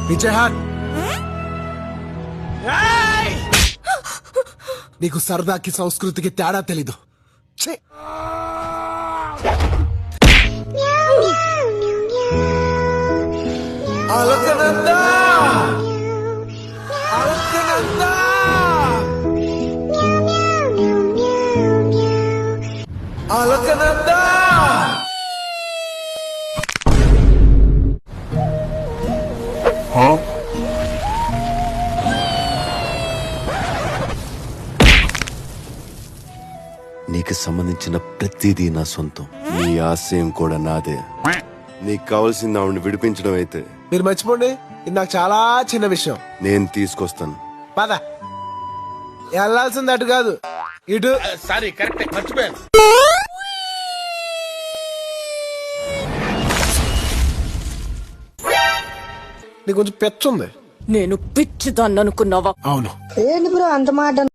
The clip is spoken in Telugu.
విజయహాట్, నీకు సరదాకి సంస్కృతికి తేడా తెలీదు. ఛే! అలకనందా, అలకనందా, అలకనందా. నీకు సంబంధించిన ప్రతిదీ నా సొంతం. నీ ఆశయం కూడా నాదే. నీకు కావాల్సింది ఆవిడని విడిపించడం అయితే మీరు మర్చిపోండి, ఇది నాకు చాలా చిన్న విషయం. నేను తీసుకొస్తాను. పద. వెళ్ళాల్సింది అటు కాదు, ఇటు. సారీ, కరెక్ట్, మర్చిపోయాను. నీకు కొంచెం పెచ్చుంది. నేను పిచ్చిదాన్ని అనుకున్నావా? అవును. ఏంటి బ్రో అంత మాట